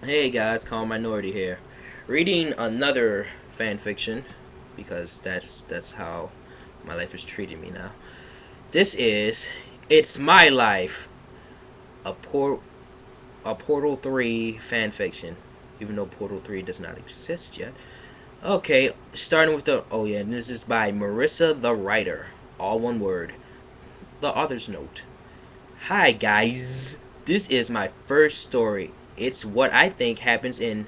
Hey guys, Calm Minority here. Reading another fan fiction because that's how my life is treating me now. This is It's My Life, a a Portal 3 fan fiction, even though Portal 3 does not exist yet. Okay, starting with the oh yeah, this is by Marissa the writer. All one word. The author's note. Hi guys. This is my first story. It's what I think happens in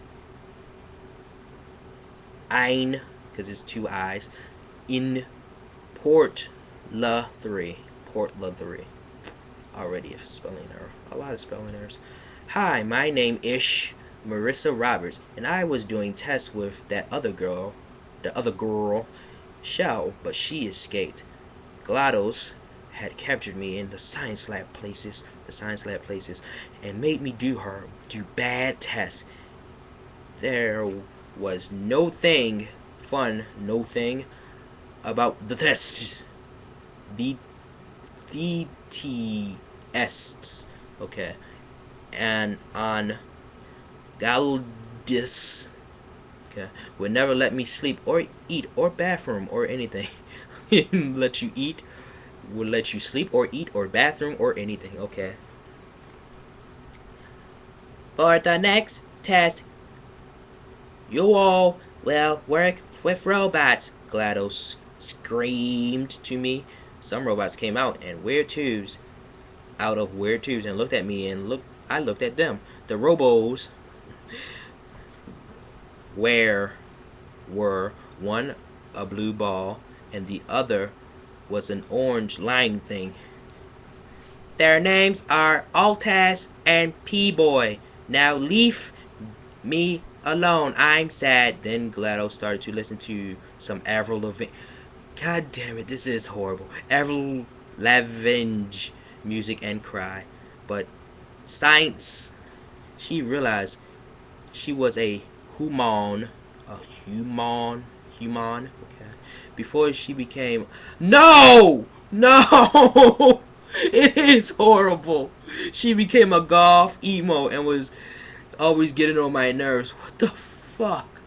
Ein, because it's two eyes, in Port La 3. Port La 3. Already a spelling error. A lot of spelling errors. Hi, my name is Marissa Roberts, and I was doing tests with the other girl, Shell, but she escaped. GLaDOS had captured me in the science lab places, and made me do bad tests. There was no thing about the tests. The tests. Okay. And on Galdis, okay, would never let me sleep or eat or bathroom or anything. Let you eat, would let you sleep or eat or bathroom or anything. Okay. For the next test, you all will work with robots, GLaDOS screamed to me. Some robots came out of weird tubes and looked at me I looked at them. The robos where were one a blue ball and the other was an orange lime thing. Their names are Altaz and P-Boy. Now leave me alone. I'm sad. Then GLaDOS started to listen to some Avril Lavigne. God damn it, this is horrible. Avril Lavigne music and cry. But science, she realized she was a human. Okay, before she became no. It is horrible. She became a goth emo and was always getting on my nerves. What the fuck?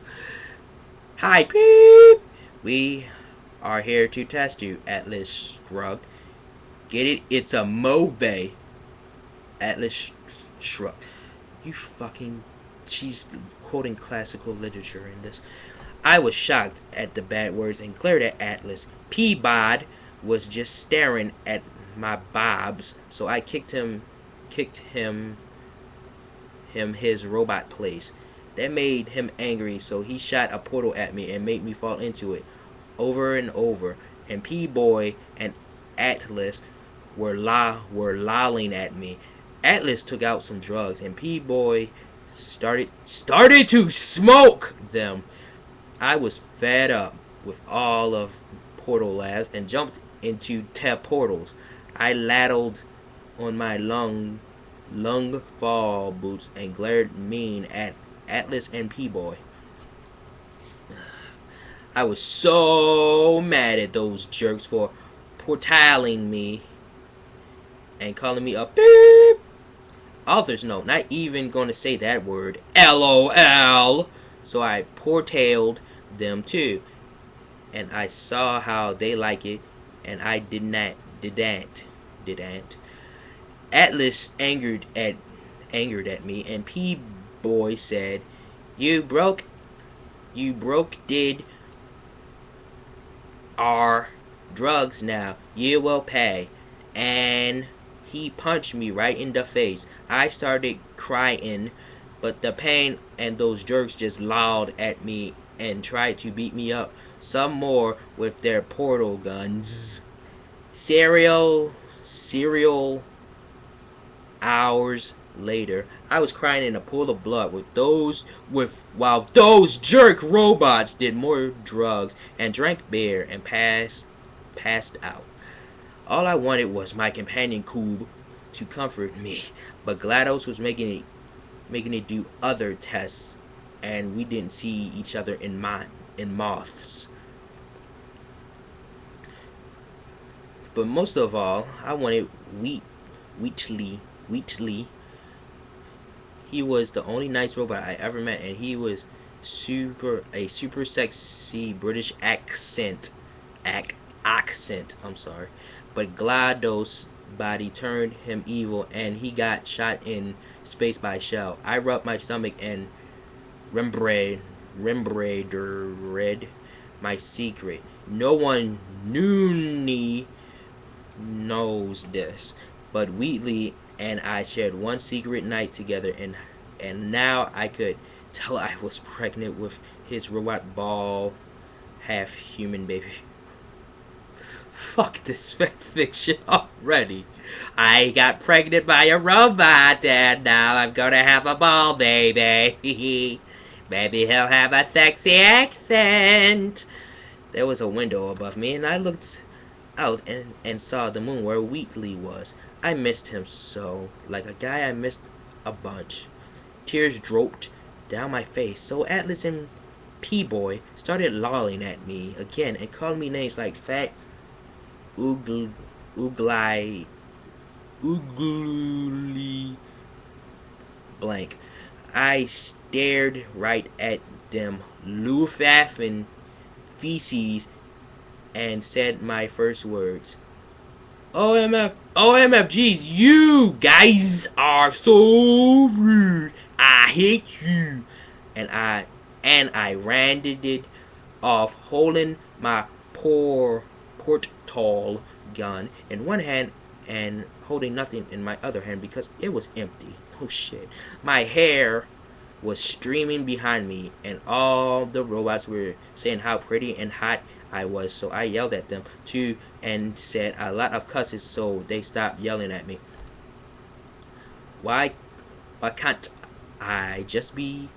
Hi, beep. We are here to test you, Atlas shrugged. Get it? It's a Move. Atlas shrugged. You fucking. She's quoting classical literature in this. I was shocked at the bad words and glared at Atlas. Peabod was just staring at my bobs, so I kicked him his robot place. That made him angry, so he shot a portal at me and made me fall into it over and over. And P Boy and Atlas were lolling at me. Atlas took out some drugs, and P Boy started to smoke them. I was fed up with all of Portal Labs and jumped into tap portals. I ladled on my lung fall boots and glared mean at Atlas and P-Boy. I was so mad at those jerks for portaling me and calling me a beep. Author's note, not even gonna say that word. LOL. So I portaled them too. And I saw how they like it, and I didn't. Atlas angered at me, and P Boy said, "You broke did our drugs now. You will pay." And he punched me right in the face. I started crying, but the pain and those jerks just lolled at me and tried to beat me up some more with their portal guns. Serial hours later, I was crying in a pool of blood while those jerk robots did more drugs and drank beer and passed out. All I wanted was my companion Coob to comfort me, but GLaDOS was making it do other tests, and we didn't see each other in moths. But most of all, I wanted Wheatley He was the only nice robot I ever met, and he was super sexy British accent. I'm sorry, but GLaDOS' body turned him evil, and he got shot in space by shell. I rubbed my stomach and read my secret. No one knows this, but Wheatley and I shared one secret night together, and now I could tell I was pregnant with his robot ball, half human baby. Fuck this fan fiction already. I got pregnant by a robot, and now I'm gonna have a ball baby. Maybe he'll have a sexy accent. There was a window above me, and I looked out and saw the moon where Wheatley was. I missed him so, like a guy I missed a bunch. Tears dropped down my face, so Atlas and P-Boy started lolling at me again and called me names like fat, oogly, oogly blank. I stared right at them, Luftwaffen feces, and said my first words. OMFGs, you guys are so rude. I hate you. And I rounded it off, holding my portal gun in one hand and holding nothing in my other hand because it was empty. Oh shit. My hair was streaming behind me, and all the robots were saying how pretty and hot I was, so I yelled at them too and said a lot of cusses so they stopped yelling at me. Why can't I just be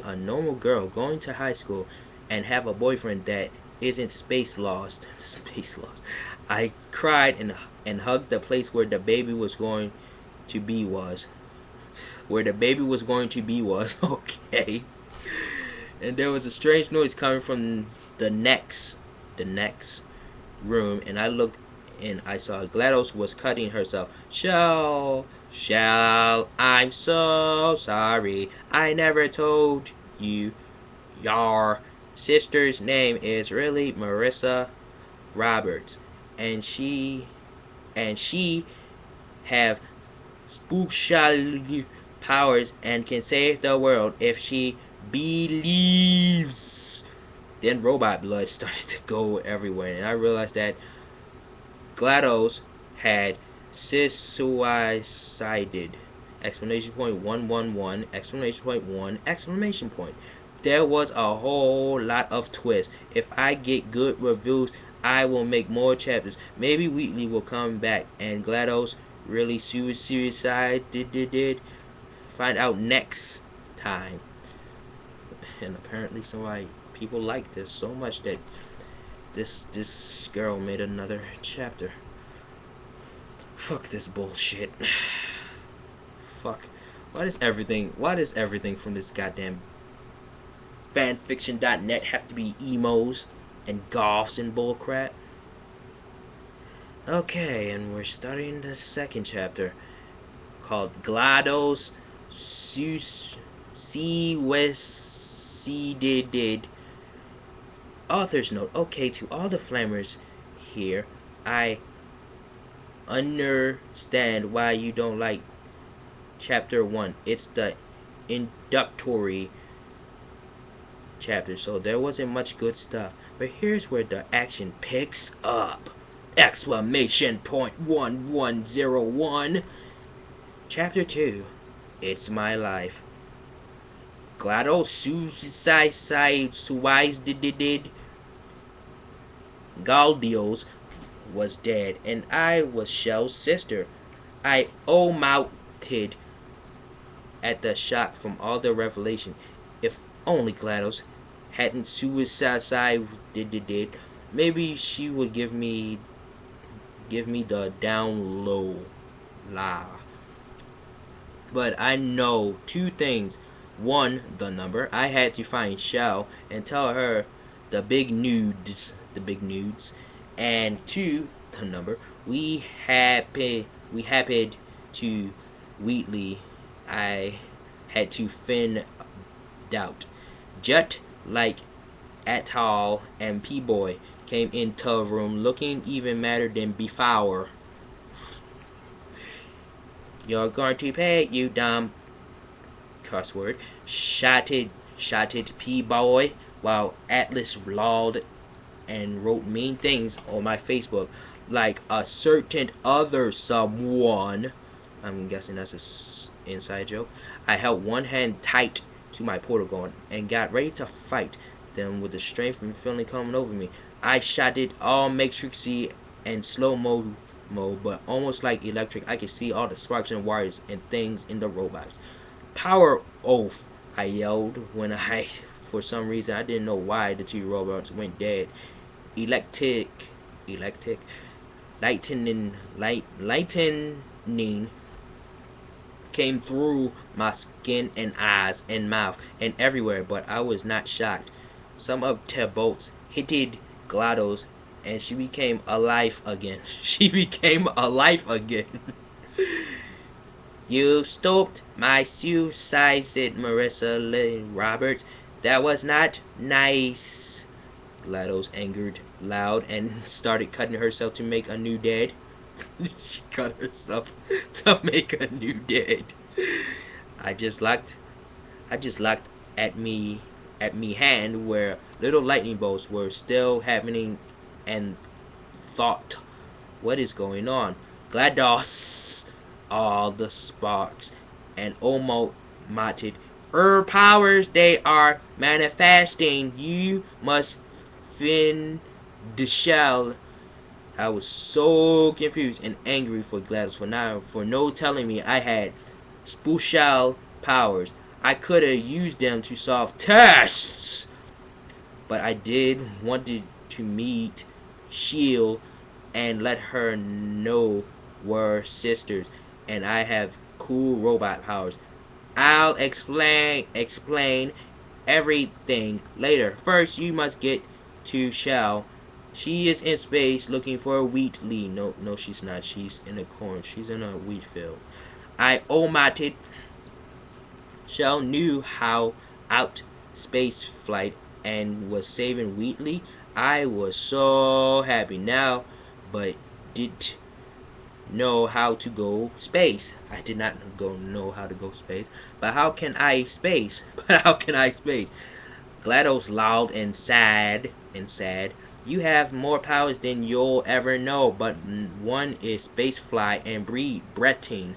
a normal girl going to high school and have a boyfriend that isn't space lost? Space lost. I cried and hugged the place where the baby was going to be was. Where the baby was going to be was. Okay. And there was a strange noise coming from the next room, and I looked and I saw GLaDOS was cutting herself. Shell, I'm so sorry. I never told you your sister's name is really Marissa Roberts, and she have spookshy powers and can save the world if she believes. Then robot blood started to go everywhere, and I realized that GLaDOS had suicided! Exclamation point 111! Exclamation point 1! Exclamation point! There was a whole lot of twists. If I get good reviews, I will make more chapters. Maybe Wheatley will come back and GLaDOS really suicided. Find out next time. And apparently people like this so much that this girl made another chapter. Fuck this bullshit. Fuck. Why does everything from this goddamn fanfiction.net have to be emos and goths and bullcrap? Okay, and we're starting the second chapter called GLaDOS Suicided. Author's note. Okay, to all the flammers here, I understand why you don't like chapter 1. It's the introductory chapter, so there wasn't much good stuff. But here's where the action picks up. Exclamation point 1101. Chapter 2. It's my life. GLaDOS suicided. Galdios was dead, and I was Shell's sister. I mouthed at the shock from all the revelation. If only GLaDOS hadn't suicided, maybe she would give me the down low la. But I know two things. One, the number. I had to find Shell and tell her the big nudes. And two, the number. We happened to Wheatley I had to fin doubt. Jet like Atal and P-Boy came into the room looking even madder than before. You're going to pay, you dumb cuss word. Shouted P-Boy while Atlas lolled and wrote mean things on my Facebook, like a certain other someone. I'm guessing that's an inside joke. I held one hand tight to my portal gun and got ready to fight. Then, with the strength and feeling coming over me, I shot it all matrixy and slow mo, but almost like electric. I could see all the sparks and wires and things in the robots. Power oath! I yelled when for some reason, I didn't know why the two robots went dead. Electric, lightning came through my skin and eyes and mouth and everywhere, but I was not shocked. Some of the bolts hit GLaDOS and she became alive again. She became alive again. You stopped my suicide, said Marissa Lynn Roberts. That was not nice. GLaDOS angered loud and started cutting herself to make a new dead. She cut herself to make a new dead. I just looked at me hand where little lightning bolts were still happening and thought, what is going on? GLaDOS, all the sparks and almost motted. Powers they are manifesting. You must fin the shell. I was so confused and angry for GLaDOS for no telling me I had special powers. I could have used them to solve tests, but I did wanted to meet Shield and let her know we're sisters and I have cool robot powers. I'll explain everything later. First, you must get to Shell. She is in space looking for Wheatley. No, she's not. She's in a corn. She's in a wheat field. I omitted. Shell knew how out space flight and was saving Wheatley. I was so happy now, but did know how to go space. I did not know how to go space. But how can I space? GLaDOS loud and sad. You have more powers than you'll ever know, but one is space fly and breathing.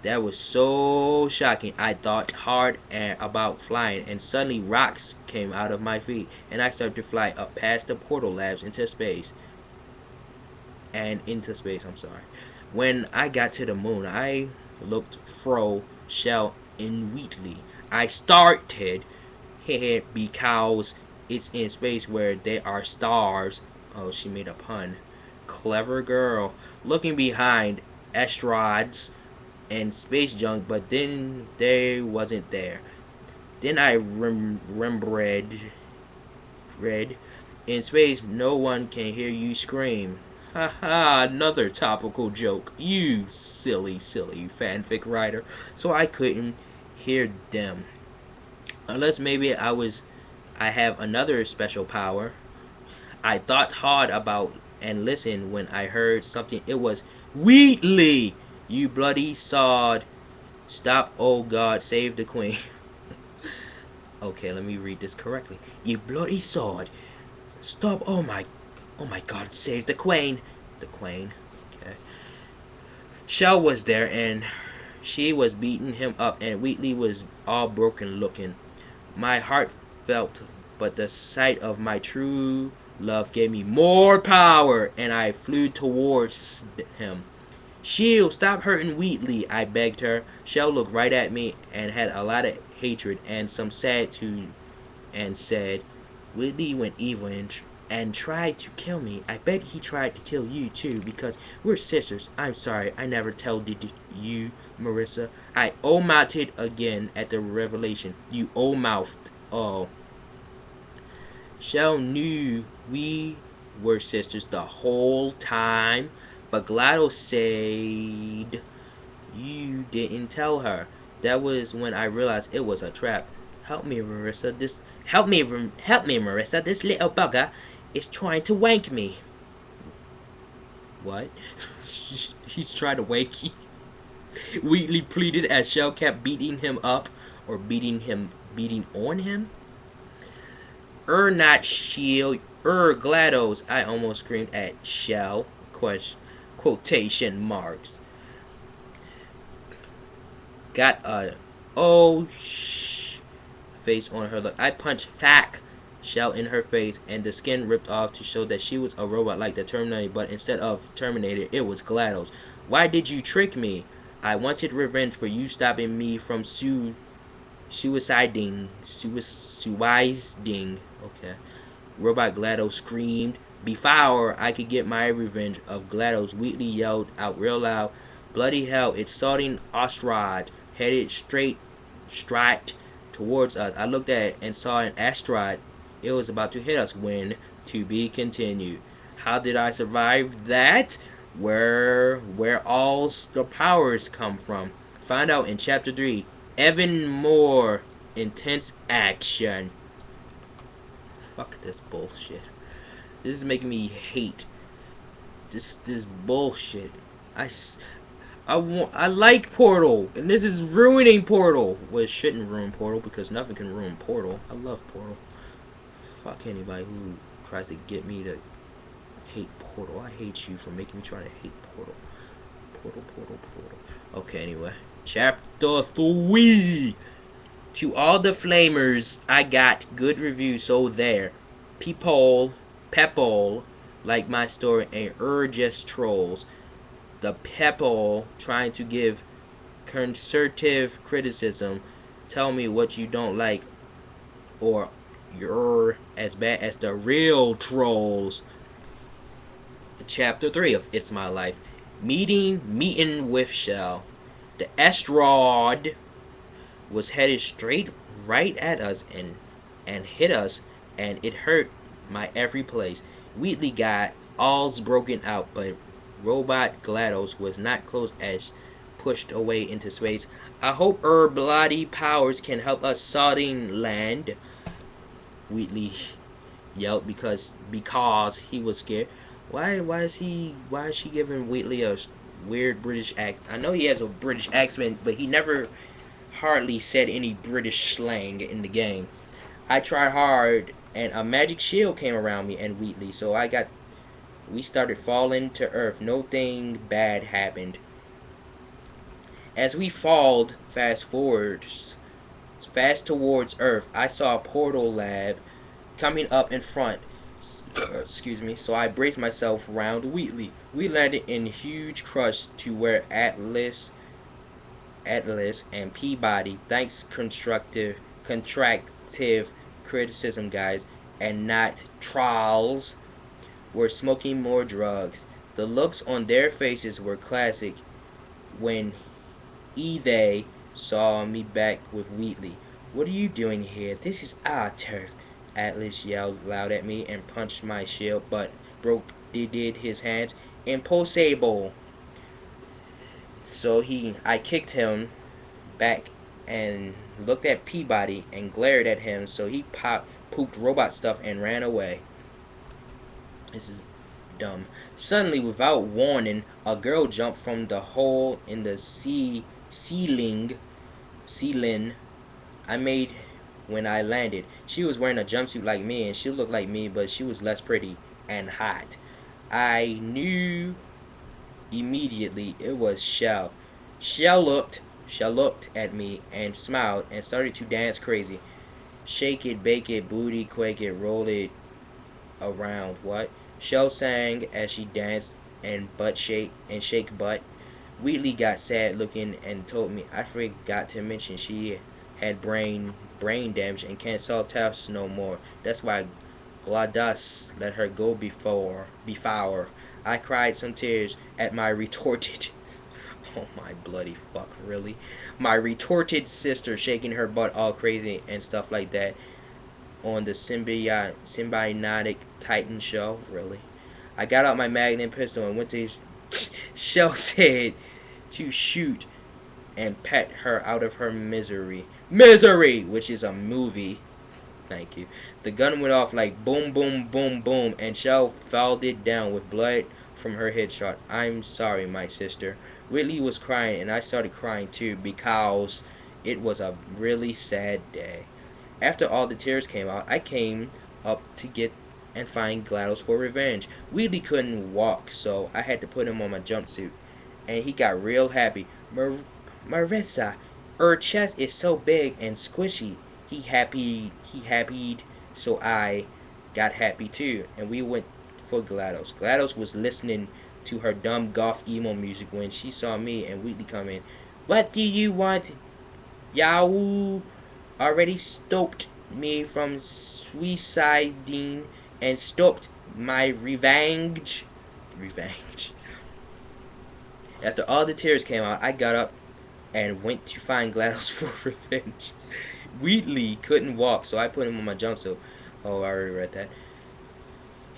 That was so shocking. I thought hard about flying, and suddenly rocks came out of my feet, and I started to fly up past the portal labs into space. I'm sorry. When I got to the moon, I looked fro Shell in Wheatley. I started here because it's in space where there are stars. Oh, she made a pun. Clever girl. Looking behind asteroids and space junk, but then they wasn't there. Then I remembered. Read, in space, no one can hear you scream. Ha ha, another topical joke. You silly fanfic writer. So I couldn't hear them. Unless maybe I have another special power. I thought hard about and listened when I heard something. It was Wheatley, you bloody sod. Stop, oh God, save the queen. Okay, let me read this correctly. You bloody sod. Stop, oh my God, save the queen. The queen, okay. Shell was there and she was beating him up and Wheatley was all broken looking. My heart felt, but the sight of my true love gave me more power and I flew towards him. Shield, stop hurting Wheatley, I begged her. Shell looked right at me and had a lot of hatred and some sad too and said, Wheatley went evil and tried to kill me. I bet he tried to kill you too because we're sisters. I'm sorry, I never told you, Marissa. I omitted again at the revelation. You old-mouthed. Oh. Shell knew we were sisters the whole time, but GLaDOS said you didn't tell her. That was when I realized it was a trap. Help me, Marissa. Help me, Marissa. This little bugger is trying to wank me. What? He's trying to wank you. Wheatley pleaded as Shell kept beating him up, or beating on him. Not shield, GLaDOS, I almost screamed at Shell. Quotation marks. Got a oh face on her look. I punched Fack Shell in her face, and the skin ripped off to show that she was a robot like the Terminator, but instead of Terminator, it was GLaDOS. Why did you trick me? I wanted revenge for you stopping me from suiciding. Okay. Robot GLaDOS screamed. Before I could get my revenge of GLaDOS, Wheatley yelled out real loud, "Bloody hell, it's Starting Astrod, headed straight towards us." I looked at it and saw an asteroid. It was about to hit us when to be continued. How did I survive that? Where all the powers come from? Find out in chapter 3. Even more intense action. Fuck this bullshit. This is making me hate this bullshit. I like Portal, and this is ruining Portal. Well, it shouldn't ruin Portal because nothing can ruin Portal. I love Portal. Fuck anybody who tries to get me to hate Portal. I hate you for making me try to hate Portal. Portal. Okay, anyway. Chapter 3. To all the flamers, I got good reviews, so there. People like my story, and just trolls. The people trying to give constructive criticism. Tell me what you don't like, or you're as bad as the real trolls. Chapter 3 of It's My Life. Meeting with Shell. The asteroid was headed straight right at us and hit us, and it hurt my every place. Wheatley got alls broken out, but robot GLaDOS was not close as pushed away into space. I hope bloody powers can help us Starting land. Wheatley yelled because he was scared. Why is she giving Wheatley a weird British accent? I know he has a British accent, but he never hardly said any British slang in the game. I tried hard, and a magic shield came around me and Wheatley, so we started falling to Earth. Nothing bad happened. As we falled fast towards Earth, I saw a portal lab coming up in front. Excuse me. So I braced myself round Wheatley. We landed in huge crush to where Atlas and Peabody, thanks constructive criticism, guys, and not trolls, were smoking more drugs. The looks on their faces were classic when they saw me back with Wheatley. What are you doing here? This is our turf. Atlas yelled loud at me and punched my shield, but broke did his hands. Impossible. So I kicked him back and looked at Peabody and glared at him, so he pooped robot stuff and ran away. This is dumb. Suddenly, without warning, a girl jumped from the hole in the ceiling I made when I landed. She was wearing a jumpsuit like me, and she looked like me, but she was less pretty and hot. I knew immediately it was Shell. Shell looked at me and smiled and started to dance crazy. Shake it, bake it, booty, quake it, roll it around. What? Shell sang as she danced and shake butt. Wheatley got sad looking and told me I forgot to mention she had brain damage and can't solve tasks no more. That's why GLaDOS let her go before. I cried some tears at my retorted oh my bloody fuck, really? My retorted sister shaking her butt all crazy and stuff like that on the symbiotic Titan show, really? I got out my Magnum pistol and went to Shell's head to shoot and pet her out of her misery. Misery, which is a movie. Thank you. The gun went off like boom, boom, boom, boom, and Shell folded down with blood from her headshot. I'm sorry, my sister. Whitley was crying, and I started crying too because it was a really sad day. After all the tears came out, I came up to get and find GLaDOS for revenge. Wheatley couldn't walk, so I had to put him on my jumpsuit, and he got real happy. Marissa, her chest is so big and squishy. He happy, so I got happy too, and we went for GLaDOS. GLaDOS was listening to her dumb goth emo music when she saw me and Wheatley come in. What do you want? Yahoo already stopped me from suiciding and stopped my revenge. Revenge. After all the tears came out, I got up and went to find GLaDOS for revenge. Wheatley couldn't walk, so I put him on my jumpsuit. Oh, I already read that.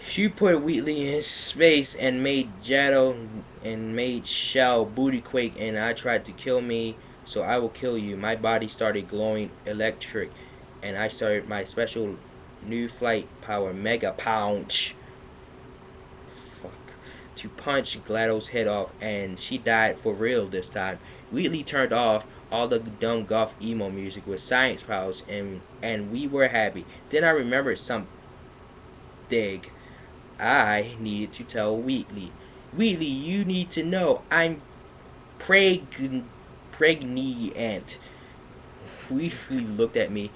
She put Wheatley in space and made Jado and made Shell booty quake, and I tried to kill me, so I will kill you. My body started glowing electric, and I started my special new flight power, Mega Punch. Fuck. To punch GLaDOS' head off, and she died for real this time. Wheatley turned off all the dumb goth emo music with science powers, and we were happy. Then I remembered something. I needed to tell Wheatley. Wheatley, you need to know I'm pregnant. Wheatley looked at me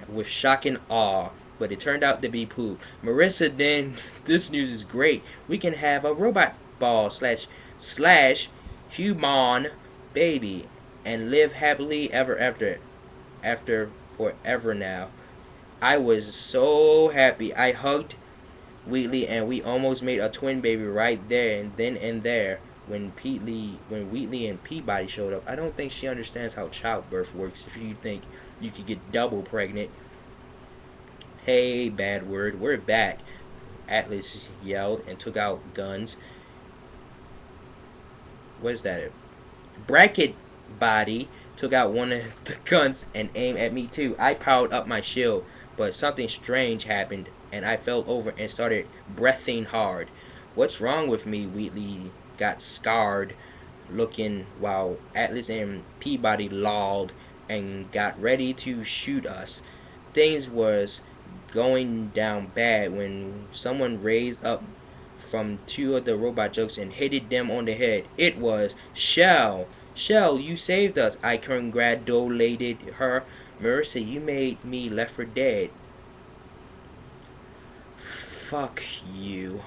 with shock and awe, but it turned out to be poop. Marissa, then this news is great. We can have a robot ball slash human baby and live happily ever after forever now. I was so happy. I hugged Wheatley and we almost made a twin baby right there and then and there when Wheatley and Peabody showed up. I don't think she understands how childbirth works if you think you could get double pregnant. Hey, bad word, we're back. Atlas yelled and took out guns. What is that? Bracket body took out one of the guns and aimed at me too. I powered up my shield, but something strange happened and I fell over and started breathing hard. What's wrong with me? Wheatley got scarred looking while Atlas and Peabody lolled and got ready to shoot us. Things was going down bad when someone raised up from two of the robot jokes and hit them on the head. It was Shell. Shell, you saved us. I congratulated her. Marissa, you made me left for dead. Fuck you.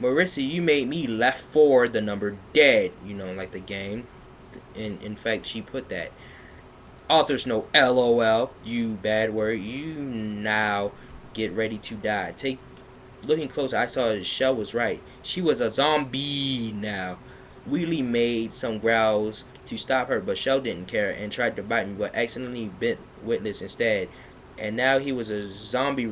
Marissa, you made me left for the number dead. You know, like the game. In fact, she put that. Author's note, LOL. You bad word. You now get ready to die. Looking closer, I saw Shell was right. She was a zombie now. Wheatley made some growls to stop her, but Shell didn't care and tried to bite me, but accidentally bit Witness instead. And now he was a zombie.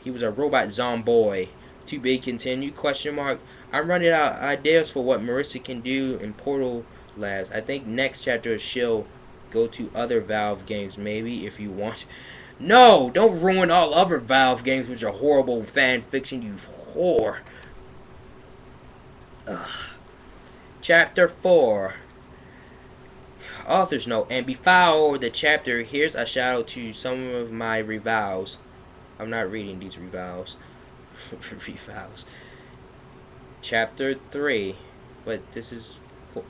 He was a robot zomboy. To be continued? Question mark. I'm running out of ideas for what Marissa can do in Portal Labs. I think next chapter she'll go to other Valve games, maybe, if you want. No! Don't ruin all other Valve games with your horrible fan fiction, you whore. Ugh. Chapter 4. Author's note. And before the chapter, here's a shout out to some of my revals. I'm not reading these revals. Revals. Chapter 3. But this is for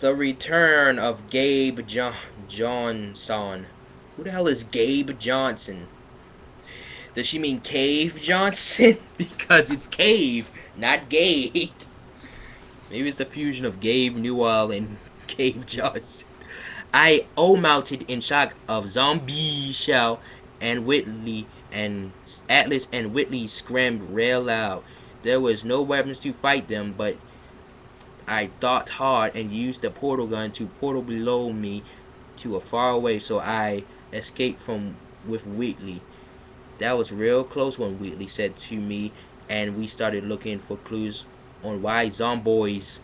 the return of Gabe Jonson. Who the hell is Gabe Jonson? Does she mean Cave Johnson? Because it's Cave, not Gabe. Maybe it's a fusion of Gabe Newell and Cave Johnson. I mounted in shock of Zombie Shell and Whitley, and Atlas and Whitley screamed real loud. There was no weapons to fight them, but I thought hard and used the portal gun to portal below me to a far away, so I escaped from with Whitley. That was real close when Whitley said to me, and we started looking for clues on why zomboids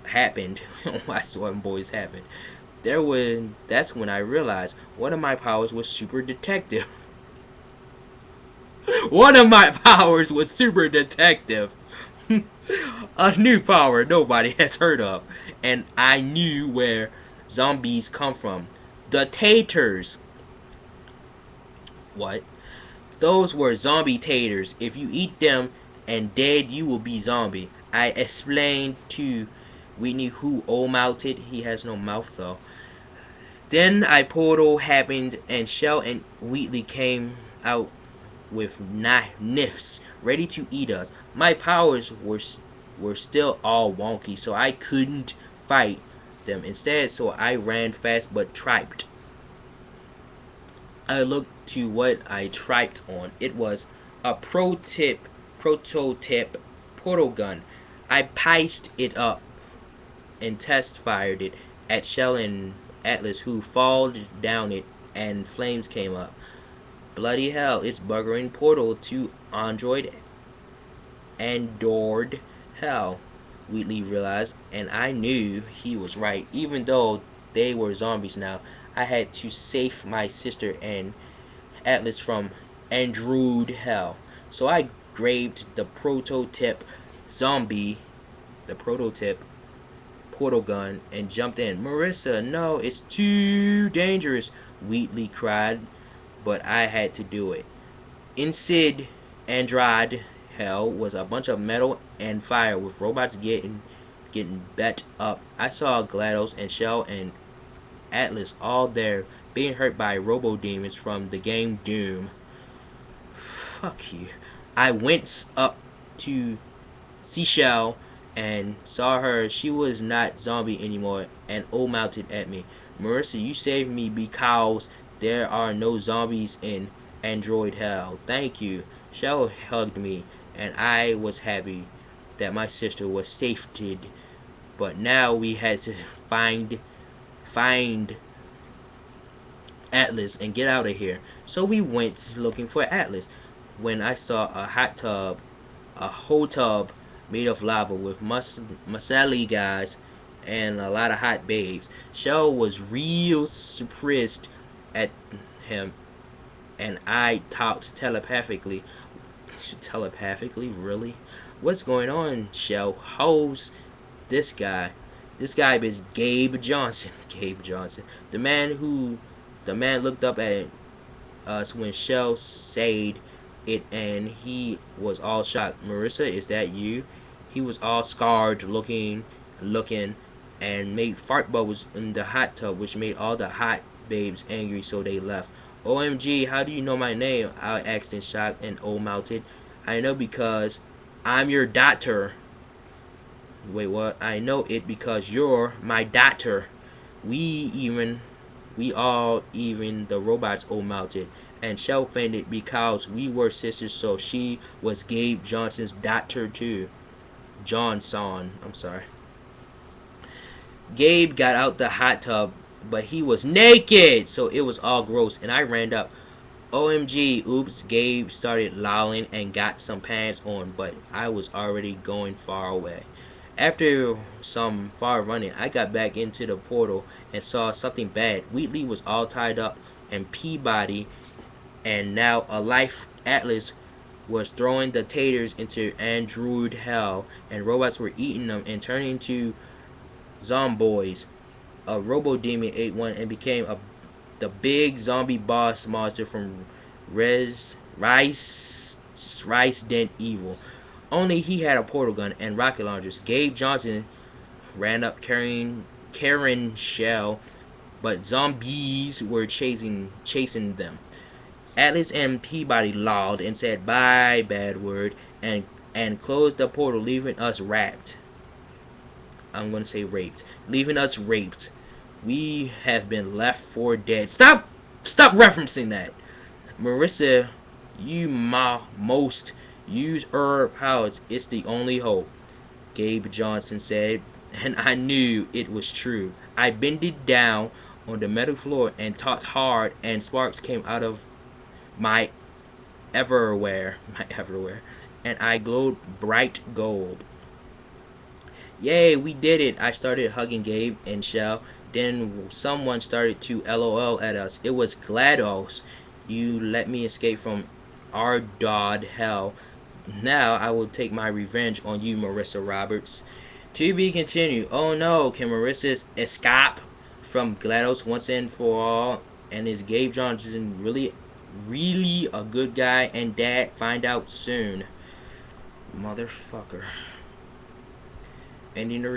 happened, why Storm Boys happened, that's when I realized one of my powers was super detective. One of my powers was super detective. A new power nobody has heard of. And I knew where zombies come from. The taters. What? Those were zombie taters. If you eat them and dead, you will be zombie. I explained to Whitney, who old mouthed. He has no mouth though. Then I portal happened and Shell and Wheatley came out with knives ready to eat us. My powers were still all wonky, so I couldn't fight them. Instead, so I ran fast but tripped. I looked to what I tripped on. It was a prototype portal gun. I piced it up and test fired it at Shell and Atlas, who followed down it, and flames came up. Bloody hell, it's buggering portal to Android hell, Wheatley realized, and I knew he was right. Even though they were zombies now, I had to save my sister and Atlas from Android hell. So I grabbed zombie, the prototype portal gun, and jumped in. Marissa, no, it's too dangerous, Wheatley cried, but I had to do it. Inside Android hell was a bunch of metal and fire with robots getting bet up. I saw GLaDOS and Shell and Atlas all there being hurt by robo demons from the game Doom. Fuck you. I went up to Seashell and saw her. She was not zombie anymore and old mounted at me. Marissa, you saved me because there are no zombies in Android hell. Thank you. Shell hugged me and I was happy that my sister was safed. But now we had to find Atlas and get out of here. So we went looking for Atlas. When I saw a whole tub made of lava with muscly guys and a lot of hot babes. Shell was real surprised at him, and I talked telepathically. Telepathically, really? What's going on, Shell? How's this guy? This guy is Gabe Jonson. Gabe Jonson, the man looked up at us when Shell said it, and he was all shocked. Marissa, is that you? He was all scarred, looking, and made fart bubbles in the hot tub, which made all the hot babes angry, so they left. OMG, how do you know my name? I asked in shock and old mounted. I know because I'm your doctor. Wait, what? I know it because you're my doctor. We all, even the robots, old mounted. And Shell fainted because we were sisters, so she was Gabe Johnson's doctor too. Jonson, I'm sorry. Gabe got out the hot tub, but he was naked, so it was all gross, and I ran up. OMG, oops, Gabe started lolling and got some pants on, but I was already going far away. After some far running, I got back into the portal and saw something bad. Wheatley was all tied up, and Peabody, and now a life Atlas, was throwing the taters into Android hell, and robots were eating them and turning into zomboids. A robo demon ate one and became the big zombie boss monster from Rice Dent Evil. Only he had a portal gun and rocket launchers. Gabe Jonson ran up carrying Karen Shell, but zombies were chasing them. Atlas and Peabody lolled and said bye, bad word, and closed the portal, leaving us wrapped. I'm gonna say raped. Leaving us raped. We have been left for dead. Stop referencing that. Marissa, you most use herb powers. It's the only hope, Gabe Jonson said, and I knew it was true. I bended down on the metal floor and talked hard, and sparks came out of my everywhere, and I glowed bright gold. Yay, we did it. I started hugging Gabe and Shell. Then someone started to LOL at us. It was GLaDOS. You let me escape from our Dodd hell. Now I will take my revenge on you, Marissa Roberts. To be continued. Oh no, can Marissa escape from GLaDOS once and for all? And is Gabe Johnson really a good guy and dad? Find out soon. Motherfucker. Ending the